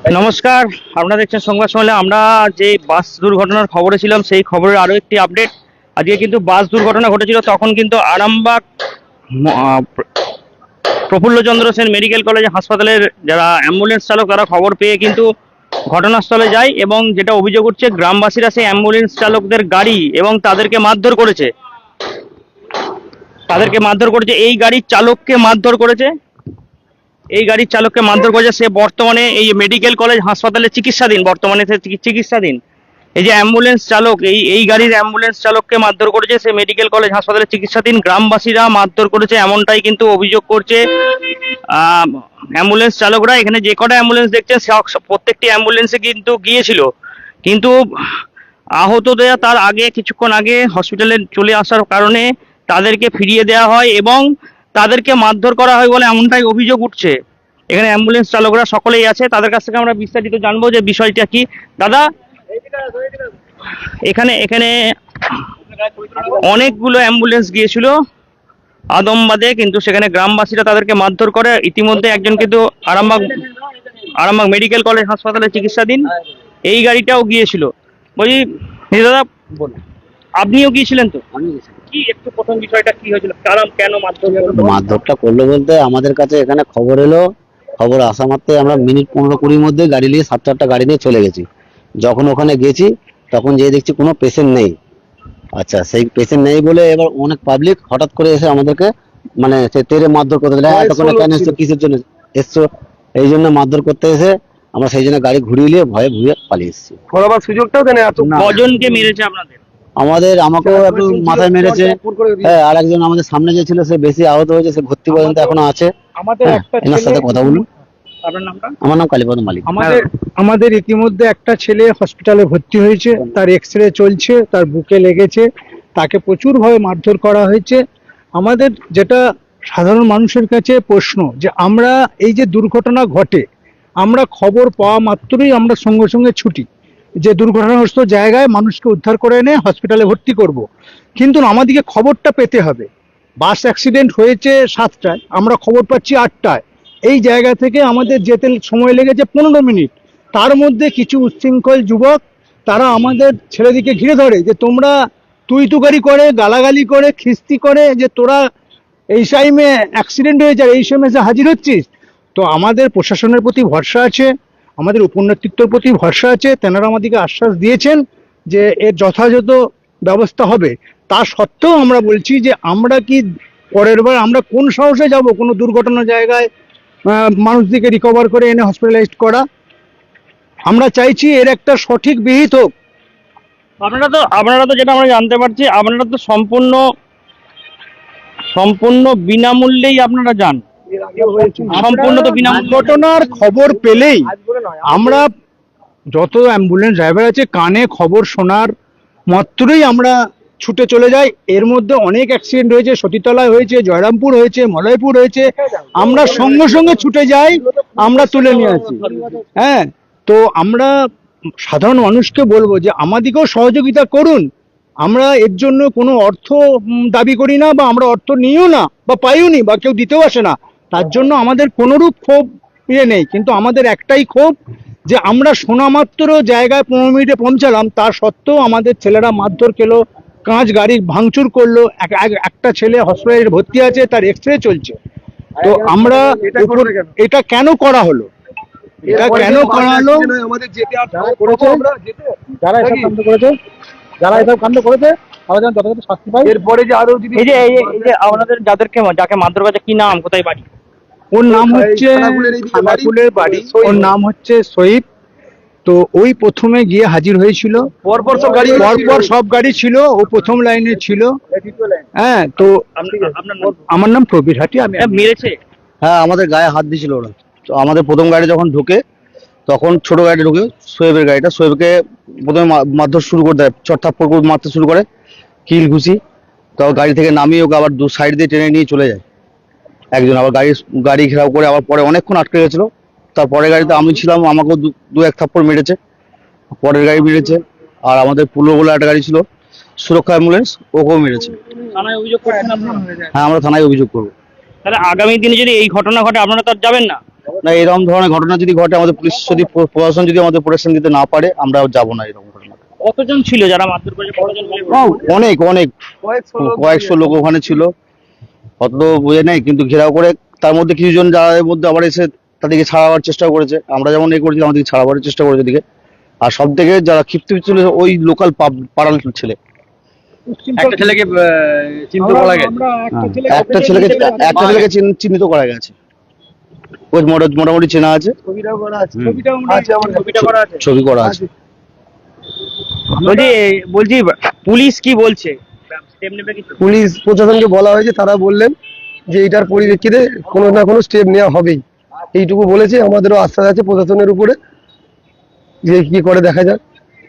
নমস্কার, আপনারা দেখছেন সংবাদ সম্মেলনে। আমরা যে বাস দুর্ঘটনার খবরে ছিলাম সেই খবরের আরো একটি আপডেট। আজকে কিন্তু বাস দুর্ঘটনা ঘটেছিল, তখন কিন্তু আরামবাগ প্রফুল্লচন্দ্র সেন মেডিকেল কলেজ হাসপাতালের যারা অ্যাম্বুলেন্স চালক তারা খবর পেয়ে কিন্তু ঘটনাস্থলে যায় এবং যেটা অভিযোগ উঠছে গ্রামবাসীরা সেই অ্যাম্বুলেন্স চালকদের গাড়ি এবং তাদেরকে মারধর করেছে। এই গাড়ির চালককে মারধর করেছে। সে বর্তমানে এই মেডিকেল কলেজ হাসপাতালে চিকিৎসাধীন। এই যে অ্যাম্বুলেন্স চালক, এই গাড়ির অ্যাম্বুলেন্স চালককে মারধর করেছে, সে মেডিকেল কলেজ হাসপাতালে চিকিৎসাধীন। গ্রামবাসীরা মারধর করেছে এমনটাই কিন্তু অভিযোগ করছে অ্যাম্বুলেন্স চালকরা। এখানে যে কটা অ্যাম্বুলেন্স দেখছেন প্রত্যেকটি অ্যাম্বুলেন্সে কিন্তু গিয়েছিল, কিন্তু আহতদের তার আগে কিছুক্ষণ আগে হসপিটালে চলে আসার কারণে তাদেরকে ফিরিয়ে দেওয়া হয় এবং তাদেরকে মারধর করা হয় বলে এমনটাই অভিযোগ উঠছে। এখানে অ্যাম্বুলেন্স চালকরা সকলেই আছে, তাদের কাছ থেকে আমরা বিস্তারিত জানবো যে বিষয়টা কি। দাদা, এখানে এখানে অনেকগুলো অ্যাম্বুলেন্স গিয়েছিল আদমবাদে, কিন্তু সেখানে গ্রামবাসীরা তাদেরকে মারধর করে। ইতিমধ্যে একজন কিন্তু আরামবাগ মেডিকেল কলেজ হাসপাতালে চিকিৎসাধীন। এই গাড়িটাও গিয়েছিল। বলছি দাদা, আপনিও গিয়েছিলেন তো? কি একটু প্রথম বিষয়টা কি হয়েছিল, কারণ কেন মারধরটা করলো বলতে আমাদের কাছে এখানে খবর এলো। খবর আসা মাত্রই আমরা মিনিট 15-20 মধ্যে গাড়ি নিয়ে 7-8টা গাড়ি নিয়ে চলে গেছি। যখন ওখানে গেছি তখন যেয়ে দেখছি কোনো পেশেন্ট নেই। আচ্ছা, সেই পেশেন্ট নেই বলে এবার অনেক পাবলিক হঠাৎ করে এসে আমাদেরকে মানে সে তেরে মারধর করতে দিলে, এতক্ষণে কেন এসছো, কিসের জন্য এসছো, এই জন্য মারধর করতে এসে আমরা সেই জন্য গাড়ি ঘুরিয়ে নিয়ে ভয়ে ভুয়ে পালিয়ে এসেছি। ঘোরাবার সুযোগটাও দেন। কজনকে মেরেছে আপনাদের? আমাকেও একটু মাথায় মেরেছে। হ্যাঁ, আর একজন আমাদের সামনে যে ছিল সে বেশি আহত হয়েছে, সে ভর্তি পর্যন্ত এখনো আছে। এনার সাথে কথা বলুন। আপনার নামটা? আমার নাম কালীপদ মালিক। আমাদের ইতিমধ্যে একটা ছেলে হসপিটালে ভর্তি হয়েছে, তার এক্সরে চলছে, তার বুকে লেগেছে, তাকে প্রচুর ভাবে মারধর করা হয়েছে। আমাদের যেটা সাধারণ মানুষের কাছে প্রশ্ন, যে আমরা এই যে দুর্ঘটনা ঘটে, আমরা খবর পাওয়া মাত্রই আমরা সঙ্গে সঙ্গে ছুটি যে দুর্ঘটনাগ্রস্ত জায়গায় মানুষকে উদ্ধার করে এনে হসপিটালে ভর্তি করব। কিন্তু আমাদেরকে খবরটা পেতে হবে। বাস অ্যাক্সিডেন্ট হয়েছে 7টায়, আমরা খবর পাচ্ছি 8টায়। এই জায়গা থেকে আমাদের যেতে সময় লেগেছে 15 মিনিট। তার মধ্যে কিছু উচ্ছৃঙ্খল যুবক তারা আমাদের ছেলেদিকে ঘিরে ধরে, যে তোমরা তুই তুকারি করে, গালাগালি করে, খিস্তি করে, যে তোরা এই টাইমে অ্যাক্সিডেন্ট হয়েছে আর এই সময় এসে হাজির হচ্ছিস। তো আমাদের প্রশাসনের প্রতি ভরসা আছে, আমাদের উপনেতৃত্বের প্রতি ভরসা আছে। তেনারা আমাদেরকে আশ্বাস দিয়েছেন যে এর যথাযথ ব্যবস্থা হবে। তা সত্ত্বেও আমরা বলছি যে আমরা কি পরের বার আমরা কোন সাহসে যাব কোনো দুর্ঘটনা জায়গায় মানুষদেরকে রিকভার করে এনে হসপিটালাইজড করা। আমরা চাইছি এর একটা সঠিক বিহিত হোক। আপনারা তো যেটা আমরা জানতে পারছি, আপনারা তো সম্পূর্ণ বিনামূল্যেই আপনারা যান। সম্পূর্ণ তো বিনামূল্যে। ঘটনার খবর পেলেই আমরা, যত অ্যাম্বুলেন্স ড্রাইভার আছে, কানে খবর শোনার মাত্রই আমরা ছুটে চলে যাই। এর মধ্যে অনেক অ্যাক্সিডেন্ট হয়েছে, সতীতলায় হয়েছে, জয়রামপুর হয়েছে, মলয়পুর হয়েছে, আমরা সঙ্গে সঙ্গে ছুটে যাই, আমরা তুলে নিয়ে আসি। হ্যাঁ, তো আমরা সাধারণ মানুষকে বলবো যে আমাদেরকেও সহযোগিতা করুন। আমরা এর জন্য কোনো অর্থ দাবি করি না, বা আমরা অর্থ নিও না বা পাইও নি, বা কেউ দিতেও আসে না। তার জন্য আমাদের কোনোরূপ ক্ষোভ নেই, কিন্তু আমাদের একটাই ক্ষোভ যে আমরা শোনা মাত্র জায়গায় 15 মিনিটে পৌঁছালাম, তার সত্ত্বেও আমাদের ছেলেরা মারধর খেলো, কাঁচ গাড়ি ভাঙচুর করলো। একটা ছেলে হসপিটালে ভর্তি আছে, তার এক্সরে চলছে। তো আমরা এটা কেন করা হলো, এটা কেন করা হলো? যারা এসব কাণ্ড করেছে তারা যেন যথাযথ শাস্তি পায়। এরপরে যে আরো এই যে আপনাদের যাকে মারধর করেছে, কি নাম, কোথায় বাড়ি? ওর নাম হচ্ছে খানাকুলের বাড়ি, ওর নাম হচ্ছে সহিব। তো ওই প্রথমে গিয়ে হাজির হয়েছিল, পরপর সব গাড়ি ছিল, ও প্রথম লাইনে ছিল। হ্যাঁ, তো আমার নাম প্রবীর হাটি। আমি মেরেছে? হ্যাঁ, আমাদের গায়ে হাত দিয়েছিল ওরা। তো আমাদের প্রথম গাড়ি যখন ঢোকে তখন ছোট গাড়ি ঢুকে সোয়েবের গাড়িটা, সোয়েবকে প্রথমে মারধর শুরু করে দেয়, চড়থাপ্পড় করে মারতে শুরু করে, কিল ঘুষি। তো গাড়ি থেকে নামিয়ে ওকে আবার দু সাইড দিয়ে টেনে নিয়ে চলে যায় একজন। আবার গাড়ি ঘেরাও করে আবার পরে অনেকক্ষণ আটকে গেছিল। তারপরে গাড়িতে আমি ছিলাম, আমাকেও দু এক থাপ্পড় মেরেছে, পরের গাড়ি মেরেছে। আর আমাদের পুলো বলে একটা গাড়ি ছিল, সুরক্ষা অ্যাম্বুলেন্স, ওকেও মেরেছে। থানায় অভিযোগ করছেন আপনারা? হ্যাঁ, আমরা থানায় অভিযোগ করবো। তাহলে আগামী দিনে যদি এই ঘটনা ঘটে আপনারা তো আর যাবেন না? না এরকম ধরনের ঘটনা যদি ঘটে, আমাদের পুলিশ যদি প্রশাসন যদি আমাদের প্রোটেকশন দিতে না পারে, আমরা যাবো না এরকম ঘটনা। কতজন ছিল যারা মারধর করেছে, কতজন মিলে অনেক অনেক কয়েকশো লোক ওখানে ছিল, অত তো বোঝে নাই, কিন্তু ঘেরাও করে তার মধ্যে কিছুজন যাদের মধ্যে আবার এসে তাদেরকে ছাড়াবার চেষ্টা করেছে। আমরা যেমন এই করেছি, আমাদেরকে ছাড়াবার চেষ্টা করেছে দিকে। আর সব থেকে যারা ক্ষিপ্ত ছিল ওই লোকাল পাড়ার ছেলে। একটা ছেলেকে চিনতে পারা গেছে। একটা ছেলেকে চিহ্নিত করা গেছে, ওই মোটামুটি চেনা আছে, ছবি করা আছে। বলছি পুলিশ কি বলছে, স্টেপ নেবে কিছু? পুলিশ প্রশাসনকে বলা হয়েছে, তারা বললেন যে এটার পরিপ্রেক্ষিতে কোনো না কোনো স্টেপ নেওয়া হবেই, এইটুকু বলেছে। আমাদেরও আস্থা আছে প্রশাসনের উপরে, যে কি করে দেখা যাক।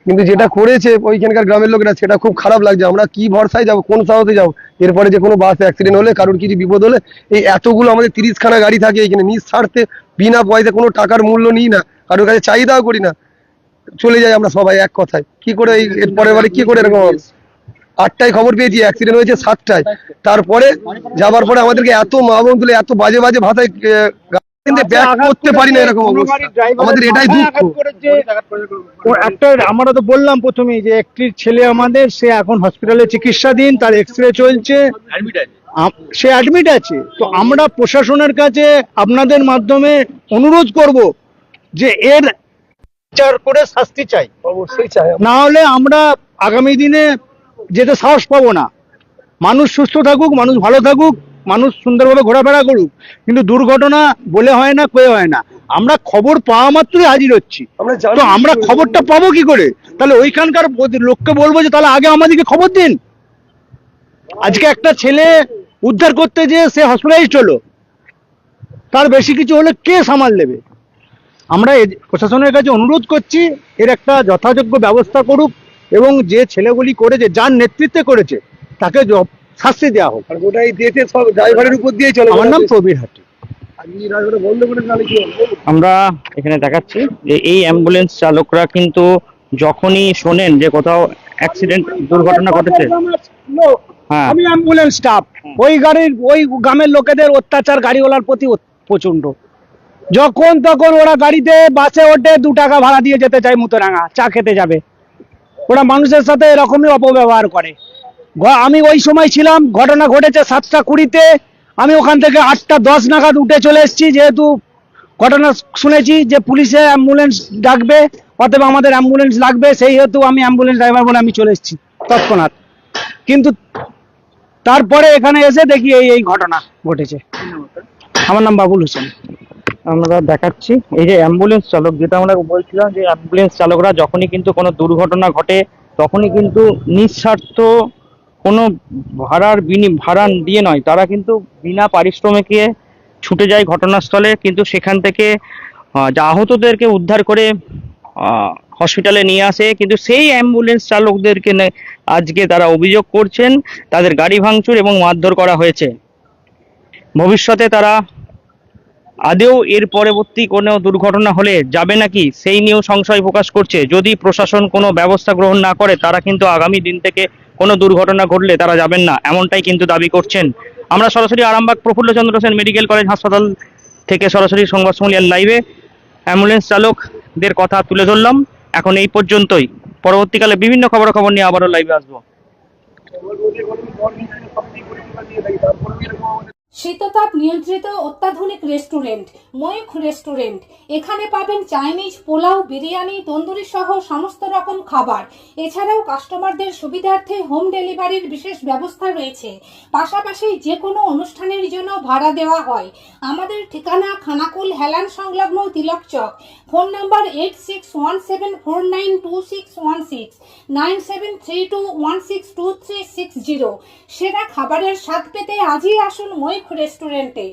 কিন্তু যেটা করেছে ওইখানকার গ্রামের লোকেরা, সেটা খুব খারাপ লাগছে। আমরা কি ভরসায় যাবো, কোন সাহসে যাবো? এরপরে যে কোনো বাস অ্যাক্সিডেন্ট হলে, কারোর কিছু বিপদ হলে, এই এতগুলো আমাদের 30খানা গাড়ি থাকে এখানে, নিঃস্বার্থে বিনা পয়সা, কোনো টাকার মূল্য নিই না, কারোর কাছে চাহিদাও করি না, চলে যাই আমরা সবাই এক কথায়। কি করে এর পরের বারে কি করে এরকম হবে? 8টায় খবর পেয়েছি, অ্যাক্সিডেন্ট হয়েছে 7টায়। তারপরে যাবার পরে আমাদেরকে এত মা বোন তুলে এত বাজে বাজে ভাষায় ব্যাক করতে পারি না, এরকম অবস্থা। আমাদের এটাই দুঃখ। আমরা তো বললাম প্রথমেই যে একটি ছেলে আমাদের, সে এখন হসপিটালে চিকিৎসাধীন, তার এক্সরে চলছে, সে অ্যাডমিট আছে। তো আমরা প্রশাসনের কাছে আপনাদের মাধ্যমে অনুরোধ করব যে এর বিচার করে শাস্তি চাই, অবশ্যই চাই। না হলে আমরা আগামী দিনে যেতে সাহস পাবো না। মানুষ সুস্থ থাকুক, মানুষ ভালো থাকুক, মানুষ সুন্দরভাবে ঘোরাফেরা করুক, কিন্তু দুর্ঘটনা বলে হয় না, কয়ে হয় না। আমরা খবর পাওয়া মাত্রই হাজির হচ্ছি, তো আমরা খবরটা পাবো কি করে? তাহলে ওইখানকার লোককে বলবো যে তাহলে আগে আমাদেরকে খবর দিন। আজকে একটা ছেলে উদ্ধার করতে যেয়ে সে হসপিটালাইজড হলো, তার বেশি কিছু হলে কে সামাল নেবে? আমরা প্রশাসনের কাছে অনুরোধ করছি, এর একটা যথাযোগ্য ব্যবস্থা করুক, এবং যে ছেলেগুলি করেছে, যার নেতৃত্বে করেছে, তাকে শাস্তি দেওয়া হোক। আর গোটাই দেশে সব ড্রাইভারের উপর দিয়ে চলে। আমার নাম প্রবীর হাটি। বন্ধ করে তাহলে কি হবে? আমরা এখানে দেখাচ্ছি যে এই অ্যাম্বুলেন্স চালকরা কিন্তু যখনই শোনেন যে কোথাও অ্যাক্সিডেন্ট দুর্ঘটনা ঘটেছে, হ্যাঁ, আমি অ্যাম্বুলেন্স স্টাফ, ওই গাড়ির ওই গ্রামের লোকেদের অত্যাচার গাড়িওয়ালার প্রতি প্রচন্ড। যখন তখন ওরা গাড়িতে বাসে ওঠে, 2 টাকা ভাড়া দিয়ে যেতে চায় মুতরাঙা, চা খেতে যাবে। ওরা মানুষের সাথে এরকমই অপব্যবহার করে। আমি ওই সময় ছিলাম, ঘটনা ঘটেছে 7টা 20-তে, আমি ওখান থেকে 8টা 10 নাগাদ উঠে চলে এসেছি, যেহেতু ঘটনা শুনেছি যে পুলিশে অ্যাম্বুলেন্স ডাকবে, অতএব আমাদের অ্যাম্বুলেন্স লাগবে, সেই হেতু আমি অ্যাম্বুলেন্স ড্রাইভার বলে আমি চলে এসেছি তৎক্ষণাৎ। কিন্তু তারপরে এখানে এসে দেখি এই ঘটনা ঘটেছে। আমার নাম বাবুল হোসেন। আমরা দেখাচ্ছি এই যে অ্যাম্বুলেন্স চালক, যেটা আমরা বলছিলাম যে অ্যাম্বুলেন্স চালকরা যখনই কিন্তু কোনো দুর্ঘটনা ঘটে, তখনই কিন্তু নিঃস্বার্থ কোনো ভাড়া দিয়ে নয়, তারা কিন্তু বিনা পারিশ্রমিকে ছুটে যায় ঘটনাস্থলে, কিন্তু সেখান থেকে আহতদেরকে উদ্ধার করে হসপিটালে নিয়ে আসে। কিন্তু সেই অ্যাম্বুলেন্স চালকদেরকে আজকে তারা অভিযোগ করছেন তাদের গাড়ি ভাঙচুর এবং মারধর করা হয়েছে। ভবিষ্যতে তারা আদেও এর পরবর্তী কোনো দুর্ঘটনা হলে যাবে নাকি, সেই নিয়েও সংশয় প্রকাশ করছে। যদি প্রশাসন কোনো ব্যবস্থা গ্রহণ না করে, তারা কিন্তু আগামী দিন থেকে কোনো দুর্ঘটনা ঘটলে তারা যাবেন না, এমনটাই কিন্তু দাবি করছেন। আমরা সরাসরি আরামবাগ প্রফুল্লচন্দ্র সেন মেডিকেল কলেজ হাসপাতাল থেকে সরাসরি সংবাদ সম্মেলন লাইভে অ্যাম্বুলেন্স চালকদের কথা তুলে ধরলাম। এখন এই পর্যন্তই, পরবর্তীকালে বিভিন্ন খবরাখবর নিয়ে আবারও লাইভে আসবো। শীততাপ নিয়ন্ত্রিত অত্যাধুনিক রেস্টুরেন্ট ময়ূখ রেস্টুরেন্ট। এখানে পাবেন চাইনিজ, পোলাও, বিরিয়ানি, তন্দুরি সহ সমস্ত রকম খাবার। এছাড়াও কাস্টমারদের সুবিধার্থে হোম ডেলিভারির বিশেষ ব্যবস্থা রয়েছে। পাশাপাশি যে কোনো অনুষ্ঠানের জন্য ভাড়া দেওয়া হয়। আমাদের ঠিকানা খানাকুল হেলান সংলগ্ন তিলক চক। Phone number 8617492616 9732162360। সেরা খাবারের স্বাদ পেতে আজই আসুন ময়ূখ রেস্টুরেন্টে।